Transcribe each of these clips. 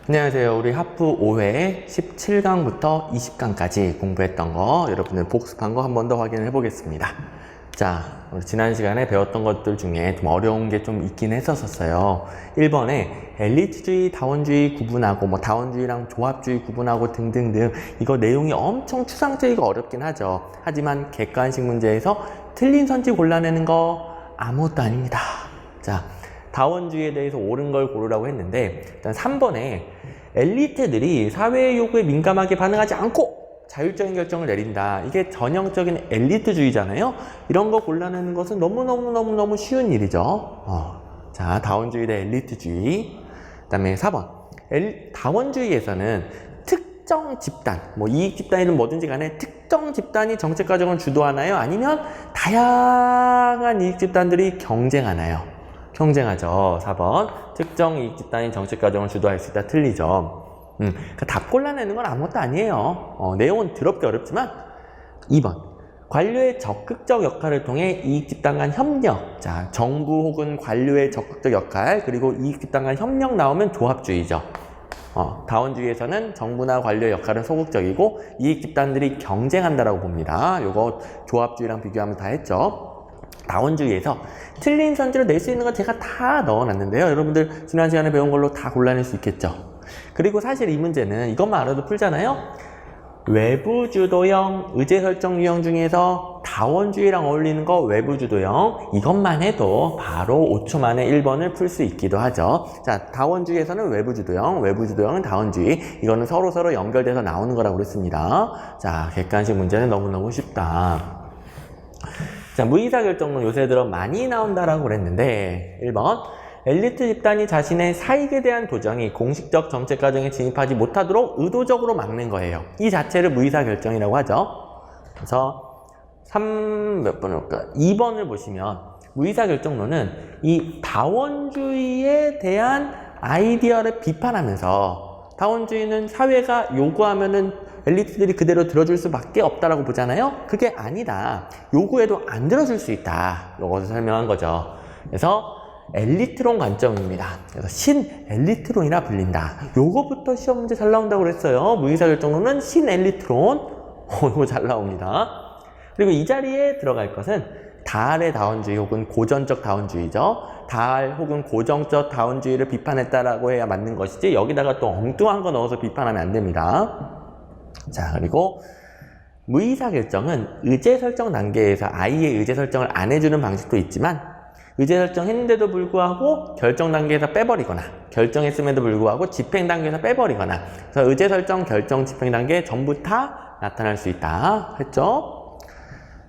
안녕하세요. 우리 하프 5회 17강부터 20강까지 공부했던 거 여러분들 복습한 거 한 번 더 확인을 해보겠습니다. 자, 우리 지난 시간에 배웠던 것들 중에 좀 어려운 게 좀 있긴 했었어요. 1번에 엘리트주의, 다원주의 구분하고 다원주의랑 조합주의 구분하고 등등등 이거 내용이 엄청 추상적이고 어렵긴 하죠. 하지만 객관식 문제에서 틀린 선지 골라내는 거 아무것도 아닙니다. 자, 다원주의에 대해서 옳은 걸 고르라고 했는데 일단 3번에 엘리트들이 사회의 요구에 민감하게 반응하지 않고 자율적인 결정을 내린다. 이게 전형적인 엘리트주의잖아요. 이런 거 골라내는 것은 너무너무 쉬운 일이죠. 자, 다원주의 대 엘리트주의. 그 다음에 4번 다원주의에서는 특정 집단, 이익 집단이든 뭐든지 간에 특정 집단이 정책 과정을 주도하나요? 아니면 다양한 이익 집단들이 경쟁하나요? 경쟁하죠. 4번 특정 이익 집단이 정책 과정을 주도할 수 있다. 틀리죠. 그러니까 답 골라내는 건 아무것도 아니에요. 내용은 더럽게 어렵지만 2번 관료의 적극적 역할을 통해 이익 집단 간 협력. 자, 정부 혹은 관료의 적극적 역할 그리고 이익 집단 간 협력 나오면 조합주의죠. 다원주의에서는 정부나 관료의 역할은 소극적이고 이익 집단들이 경쟁한다라고 봅니다. 요거 조합주의랑 비교하면 다 했죠. 다원주의에서 틀린 선지를 낼 수 있는 건 제가 다 넣어놨는데요. 여러분들 지난 시간에 배운 걸로 다 골라낼 수 있겠죠. 그리고 사실 이 문제는 이것만 알아도 풀잖아요. 외부주도형 의제설정 유형 중에서 다원주의랑 어울리는 거 외부주도형 이것만 해도 바로 5초 만에 1번을 풀 수 있기도 하죠. 자, 다원주의에서는 외부주도형은 다원주의. 이거는 서로 연결돼서 나오는 거라고 그랬습니다. 자, 객관식 문제는 너무너무 쉽다. 자, 무의사결정론 요새 들어 많이 나온다라고 그랬는데 1번 엘리트 집단이 자신의 사익에 대한 도정이 공식적 정책 과정에 진입하지 못하도록 의도적으로 막는 거예요. 이 자체를 무의사결정이라고 하죠. 그래서 2번을 보시면 무의사결정론은 이 다원주의에 대한 아이디어를 비판하면서 다원주의는 사회가 요구하면은 엘리트들이 그대로 들어줄 수밖에 없다라고 보잖아요. 그게 아니다. 요구해도 안 들어줄 수 있다. 요것을 설명한 거죠. 그래서 엘리트론 관점입니다. 그래서 신엘리트론이라 불린다. 요거부터 시험 문제 잘 나온다고 그랬어요. 무의사결정론은 신엘리트론. 요거 잘 나옵니다. 그리고 이 자리에 들어갈 것은 다알의 다원주의 혹은 고전적 다원주의죠. 다알 혹은 고정적 다원주의를 비판했다라고 해야 맞는 것이지 여기다가 또 엉뚱한 거 넣어서 비판하면 안 됩니다. 자, 그리고 무의사결정은 의제설정 단계에서 아이의 의제설정을 안 해주는 방식도 있지만 의제설정 했는데도 불구하고 결정 단계에서 빼버리거나 결정했음에도 불구하고 집행 단계에서 빼버리거나 그래서 의제설정, 결정, 집행 단계 전부 다 나타날 수 있다 했죠.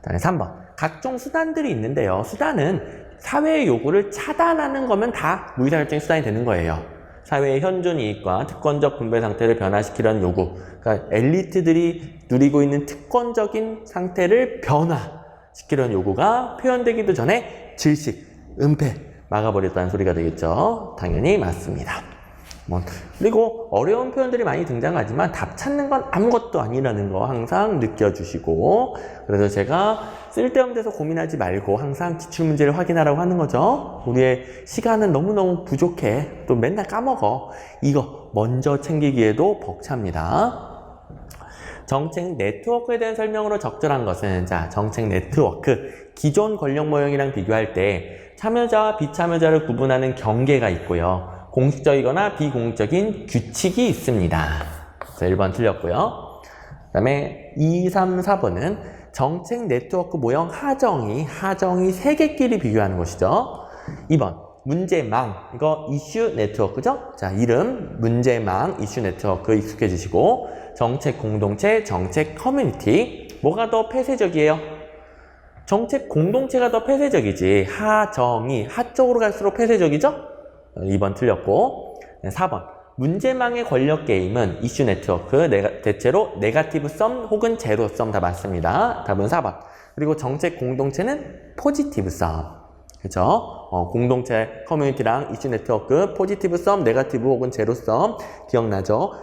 그다음에 3번 각종 수단들이 있는데요. 수단은 사회의 요구를 차단하는 거면 다 무의사결정의 수단이 되는 거예요. 사회의 현존 이익과 특권적 분배 상태를 변화시키려는 요구. 그러니까 엘리트들이 누리고 있는 특권적인 상태를 변화시키려는 요구가 표현되기도 전에 질식, 은폐, 막아버렸다는 소리가 되겠죠. 당연히 맞습니다. 그리고 어려운 표현들이 많이 등장하지만 답 찾는 건 아무것도 아니라는 거 항상 느껴주시고 그래서 제가 쓸데없는 데서 고민하지 말고 항상 기출문제를 확인하라고 하는 거죠. 우리의 시간은 너무너무 부족해. 또 맨날 까먹어. 이거 먼저 챙기기에도 벅찹니다. 정책 네트워크에 대한 설명으로 적절한 것은 자, 정책 네트워크 기존 권력 모형이랑 비교할 때 참여자와 비참여자를 구분하는 경계가 있고요. 공식적이거나 비공식적인 규칙이 있습니다. 그래서 1번 틀렸고요. 그 다음에 2, 3, 4번은 정책 네트워크 모형 하정이 3개끼리 비교하는 것이죠. 2번 문제망, 이거 이슈 네트워크죠? 자, 이름 문제망, 이슈 네트워크 익숙해지시고 정책 공동체, 정책 커뮤니티 뭐가 더 폐쇄적이에요? 정책 공동체가 더 폐쇄적이지 하정이 하쪽으로 갈수록 폐쇄적이죠? 2번 틀렸고 4번 문제망의 권력 게임은 이슈 네트워크 대체로 네거티브 썸 혹은 제로 썸 다 맞습니다. 답은 4번. 그리고 정책 공동체는 포지티브 썸. 그죠? 공동체 커뮤니티랑 이슈 네트워크 포지티브 썸, 네거티브 혹은 제로 썸 기억나죠?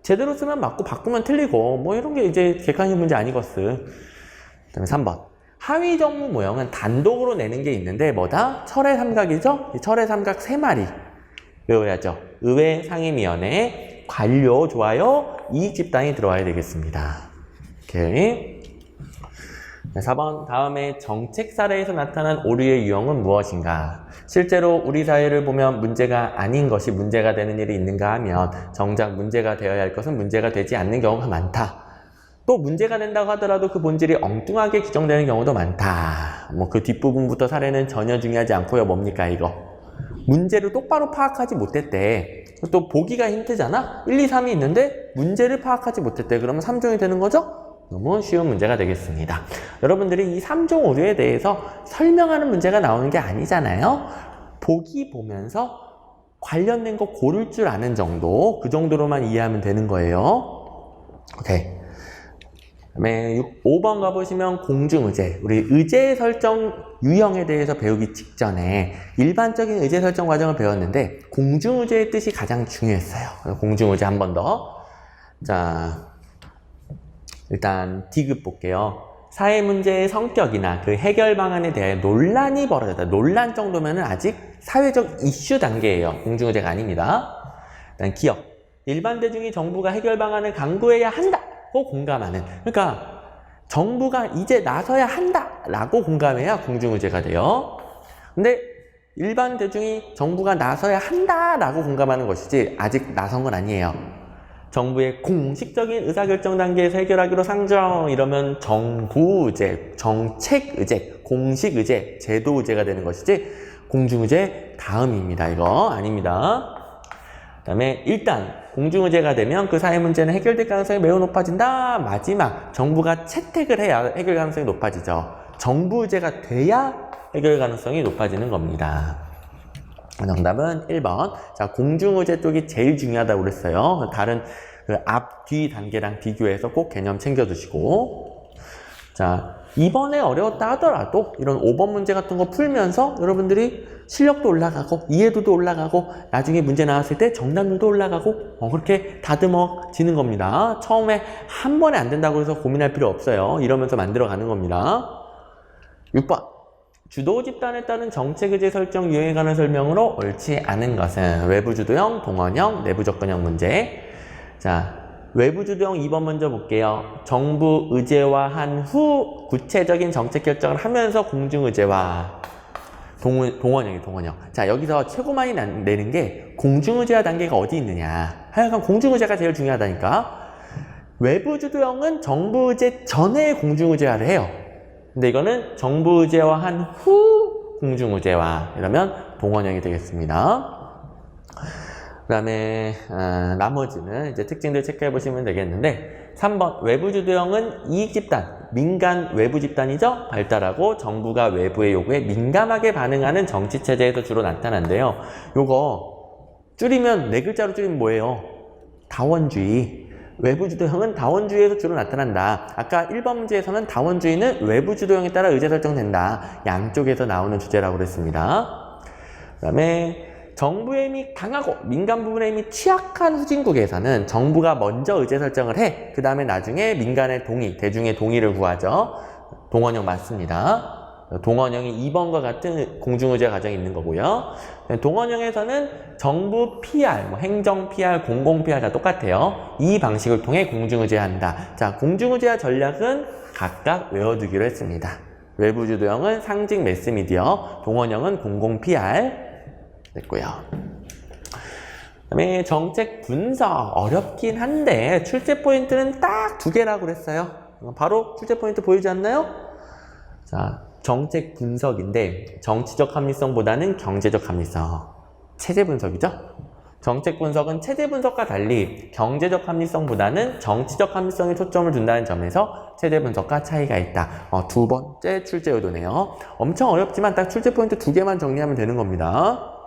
제대로 쓰면 맞고 바꾸면 틀리고 이런 게 이제 객관식 문제 아니겠어. 그다음에 3번. 하위 정무 모형은 단독으로 내는 게 있는데 뭐다? 철의 삼각이죠? 이 철의 삼각 3마리. 외워야죠. 의회, 상임위원회, 관료, 좋아요, 이익집단이 들어와야 되겠습니다. 오케이. 4번, 다음에 정책 사례에서 나타난 오류의 유형은 무엇인가? 실제로 우리 사회를 보면 문제가 아닌 것이 문제가 되는 일이 있는가 하면 정작 문제가 되어야 할 것은 문제가 되지 않는 경우가 많다. 또 문제가 된다고 하더라도 그 본질이 엉뚱하게 규정되는 경우도 많다. 뭐 그 뒷부분부터 사례는 전혀 중요하지 않고요. 뭡니까 이거? 문제를 똑바로 파악하지 못했대. 또 보기가 힌트잖아? 1, 2, 3이 있는데 문제를 파악하지 못했대. 그러면 3종이 되는 거죠? 너무 쉬운 문제가 되겠습니다. 여러분들이 이 3종 오류에 대해서 설명하는 문제가 나오는 게 아니잖아요. 보기 보면서 관련된 거 고를 줄 아는 정도, 그 정도로만 이해하면 되는 거예요. 오케이. 그다음에 5번 가보시면 공중의제. 우리 의제 설정 유형에 대해서 배우기 직전에 일반적인 의제 설정 과정을 배웠는데 공중의제의 뜻이 가장 중요했어요. 공중의제 한 번 더. 자, 일단 D급 볼게요. 사회 문제의 성격이나 그 해결 방안에 대해 논란이 벌어졌다. 논란 정도면은 아직 사회적 이슈 단계예요. 공중의제가 아닙니다. 일단 기업. 일반 대중이 정부가 해결 방안을 강구해야 한다고 공감하는. 그러니까 정부가 이제 나서야 한다라고 공감해야 공중의제가 돼요. 근데 일반 대중이 정부가 나서야 한다라고 공감하는 것이지 아직 나선 건 아니에요. 정부의 공식적인 의사결정 단계에서 해결하기로 상정 이러면 정부의제, 정책의제, 공식의제, 제도의제가 되는 것이지 공중의제 다음입니다. 이거 아닙니다. 그 다음에 일단 공중의제가 되면 그 사회 문제는 해결될 가능성이 매우 높아진다. 마지막 정부가 채택을 해야 해결 가능성이 높아지죠. 정부의제가 돼야 해결 가능성이 높아지는 겁니다. 정답은 1번. 자, 공중의제 쪽이 제일 중요하다고 그랬어요. 다른 그 앞, 뒤 단계랑 비교해서 꼭 개념 챙겨두시고. 자, 이번에 어려웠다 하더라도 이런 5번 문제 같은 거 풀면서 여러분들이 실력도 올라가고 이해도도 올라가고 나중에 문제 나왔을 때 정답률도 올라가고 그렇게 다듬어지는 겁니다. 처음에 한 번에 안 된다고 해서 고민할 필요 없어요. 이러면서 만들어가는 겁니다. 6번. 주도 집단에 따른 정책의제 설정 유형에 관한 설명으로 옳지 않은 것은 외부 주도형, 동원형, 내부 접근형 문제. 자, 외부 주도형 2번 먼저 볼게요. 정부 의제화한 후 구체적인 정책 결정을 하면서 공중의제화. 동원형이 동원형. 자, 여기서 최고 많이 내는 게 공중의제화 단계가 어디 있느냐. 하여간 공중의제가 제일 중요하다니까. 외부 주도형은 정부 의제 전에 공중의제화를 해요. 근데 이거는 정부 의제화한 후 공중의제화. 이러면 동원형이 되겠습니다. 그 다음에 나머지는 이제 특징들 체크해 보시면 되겠는데 3번 외부 주도형은 이익 집단, 민간 외부 집단이죠. 발달하고 정부가 외부의 요구에 민감하게 반응하는 정치 체제에서 주로 나타난대요. 요거 줄이면 네 글자로 줄이면 뭐예요? 다원주의. 외부 주도형은 다원주의에서 주로 나타난다. 아까 1번 문제에서는 다원주의는 외부 주도형에 따라 의제 설정된다. 양쪽에서 나오는 주제라고 그랬습니다. 그 다음에 정부의 힘이 강하고 민간 부분의 힘이 취약한 후진국에서는 정부가 먼저 의제 설정을 해. 그 다음에 나중에 민간의 동의, 대중의 동의를 구하죠. 동원형 맞습니다. 동원형이 2번과 같은 공중의제 과정이 있는 거고요. 동원형에서는 정부 PR, 행정 PR, 공공 PR 다 똑같아요. 이 방식을 통해 공중의제한다. 자, 공중의제화 전략은 각각 외워두기로 했습니다. 외부 주도형은 상징 매스미디어, 동원형은 공공 PR 됐고요. 그다음에 정책 분석 어렵긴 한데 출제 포인트는 딱 2개라고 그랬어요. 바로 출제 포인트 보이지 않나요? 자, 정책 분석인데 정치적 합리성보다는 경제적 합리성. 체제 분석이죠? 정책 분석은 체제 분석과 달리 경제적 합리성보다는 정치적 합리성에 초점을 둔다는 점에서 체제 분석과 차이가 있다. 2번째 출제 의도네요. 엄청 어렵지만 딱 출제 포인트 2개만 정리하면 되는 겁니다.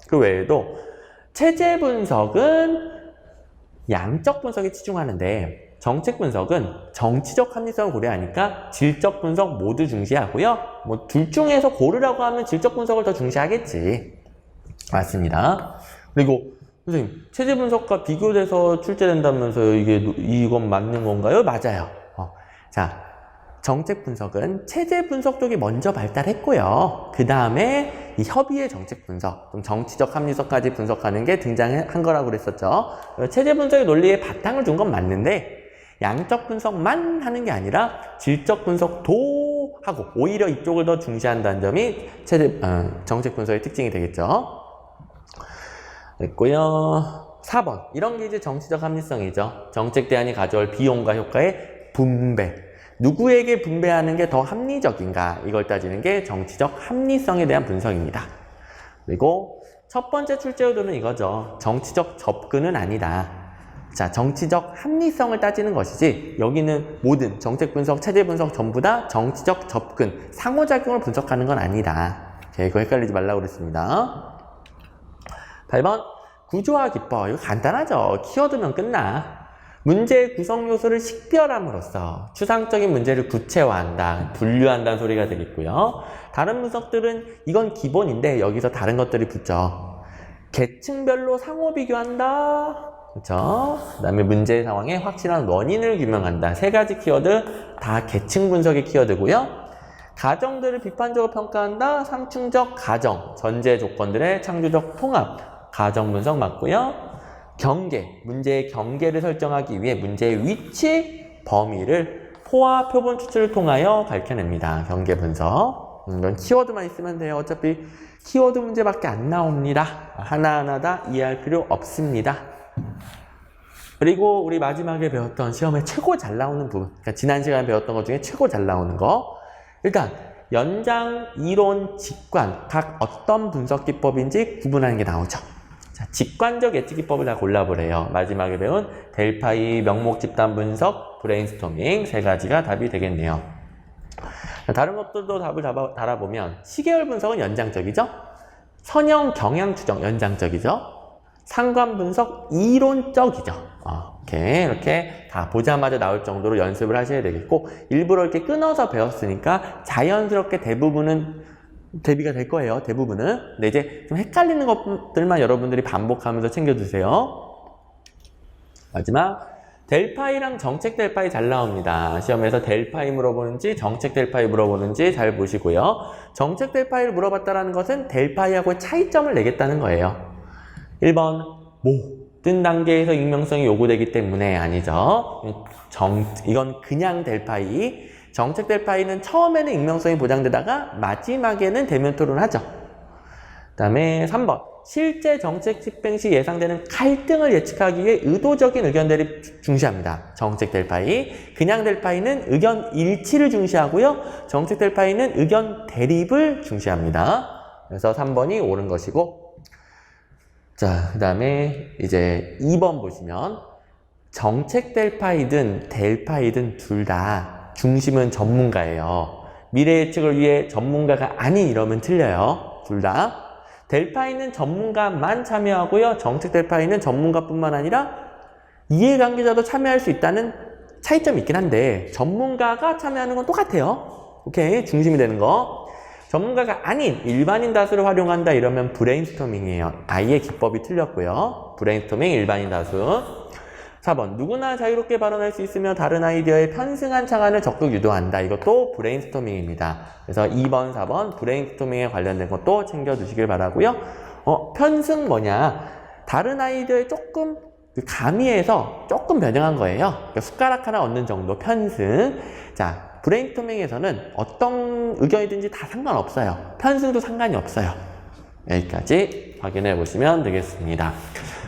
그 외에도 체제 분석은 양적 분석에 치중하는데 정책 분석은 정치적 합리성을 고려하니까 질적 분석 모두 중시하고요. 둘 중에서 고르라고 하면 질적 분석을 더 중시하겠지. 맞습니다. 그리고 선생님, 체제 분석과 비교돼서 출제된다면서요. 이건 맞는 건가요? 맞아요. 자, 정책 분석은 체제 분석 쪽이 먼저 발달했고요. 그 다음에 이 협의의 정책 분석, 정치적 합리성까지 분석하는 게 등장한 거라고 그랬었죠. 체제 분석의 논리에 바탕을 둔 건 맞는데 양적 분석만 하는 게 아니라 질적 분석도 하고 오히려 이쪽을 더 중시한다는 점이 정책 분석의 특징이 되겠죠. 됐고요. 4번. 이런 게 이제 정치적 합리성이죠. 정책 대안이 가져올 비용과 효과의 분배. 누구에게 분배하는 게 더 합리적인가? 이걸 따지는 게 정치적 합리성에 대한 분석입니다. 그리고 첫 번째 출제 의도는 이거죠. 정치적 접근은 아니다. 자, 정치적 합리성을 따지는 것이지 여기는 모든 정책 분석, 체제 분석 전부 다 정치적 접근, 상호작용을 분석하는 건 아니다. 이거 헷갈리지 말라고 그랬습니다. 8번. 구조화 기법. 이거 간단하죠. 키워드면 끝나. 문제의 구성 요소를 식별함으로써 추상적인 문제를 구체화한다, 분류한다는 소리가 되겠고요. 다른 분석들은 이건 기본인데 여기서 다른 것들이 붙죠. 계층별로 상호 비교한다. 그렇죠? 그 다음에 문제의 상황에 확실한 원인을 규명한다. 세 가지 키워드 다 계층 분석의 키워드고요. 가정들을 비판적으로 평가한다. 상충적 가정, 전제 조건들의 창조적 통합, 가정 분석 맞고요. 경계, 문제의 경계를 설정하기 위해 문제의 위치, 범위를 포화 표본 추출을 통하여 밝혀냅니다. 경계 분석. 이건 키워드만 있으면 돼요. 어차피 키워드 문제밖에 안 나옵니다. 하나하나 다 이해할 필요 없습니다. 그리고 우리 마지막에 배웠던 시험에 최고 잘 나오는 부분, 그러니까 지난 시간에 배웠던 것 중에 최고 잘 나오는 거, 일단 연장, 이론, 직관 각 어떤 분석 기법인지 구분하는 게 나오죠. 자, 직관적 예측 기법을 다 골라보래요. 마지막에 배운 델파이, 명목 집단 분석, 브레인스토밍 세 가지가 답이 되겠네요. 다른 것들도 답을 달아보면 시계열 분석은 연장적이죠. 선형 경향 추정 연장적이죠. 상관 분석 이론적이죠. 이렇게 다 보자마자 나올 정도로 연습을 하셔야 되겠고, 일부러 이렇게 끊어서 배웠으니까 자연스럽게 대부분은 대비가 될 거예요. 대부분은. 근데 이제 좀 헷갈리는 것들만 여러분들이 반복하면서 챙겨주세요. 마지막 델파이랑 정책 델파이 잘 나옵니다. 시험에서 델파이 물어보는지 정책 델파이 물어보는지 잘 보시고요. 정책 델파이를 물어봤다는 것은 델파이하고의 차이점을 내겠다는 거예요. 1번 모든 단계에서 익명성이 요구되기 때문에 아니죠. 이건 그냥 델파이. 정책 델파이는 처음에는 익명성이 보장되다가 마지막에는 대면 토론하죠. 그 다음에 3번 실제 정책 집행 시 예상되는 갈등을 예측하기 위해 의도적인 의견 대립 중시합니다. 정책 델파이. 그냥 델파이는 의견 일치를 중시하고요. 정책 델파이는 의견 대립을 중시합니다. 그래서 3번이 옳은 것이고, 자, 그 다음에 이제 2번 보시면 정책 델파이든 델파이든 둘 다 중심은 전문가예요. 미래 예측을 위해 전문가가 아닌 이러면 틀려요. 둘 다. 델파이는 전문가만 참여하고요. 정책 델파이는 전문가뿐만 아니라 이해관계자도 참여할 수 있다는 차이점이 있긴 한데 전문가가 참여하는 건 똑같아요. 오케이, 중심이 되는 거. 전문가가 아닌 일반인 다수를 활용한다 이러면 브레인스토밍이에요. 아예 기법이 틀렸고요. 브레인스토밍 일반인 다수. 4번 누구나 자유롭게 발언할 수 있으며 다른 아이디어에 편승한 창안을 적극 유도한다. 이것도 브레인스토밍입니다. 그래서 2번, 4번 브레인스토밍에 관련된 것도 챙겨주시길 바라고요. 편승 뭐냐? 다른 아이디어에 조금 가미해서 조금 변형한 거예요. 그러니까 숟가락 하나 얹는 정도 편승. 자, 브레인스토밍에서는 어떤 의견이든지 다 상관없어요. 편승도 상관이 없어요. 여기까지 확인해 보시면 되겠습니다.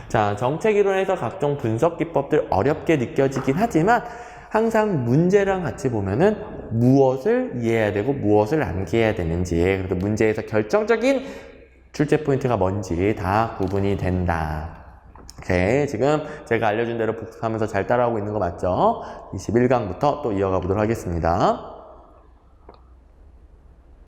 자, 정책이론에서 각종 분석 기법들 어렵게 느껴지긴 하지만 항상 문제랑 같이 보면은 무엇을 이해해야 되고 무엇을 암기해야 되는지, 그리고 문제에서 결정적인 출제 포인트가 뭔지 다 구분이 된다. 오케이, 지금 제가 알려준 대로 복습하면서 잘 따라오고 있는 거 맞죠? 21강부터 또 이어가 보도록 하겠습니다.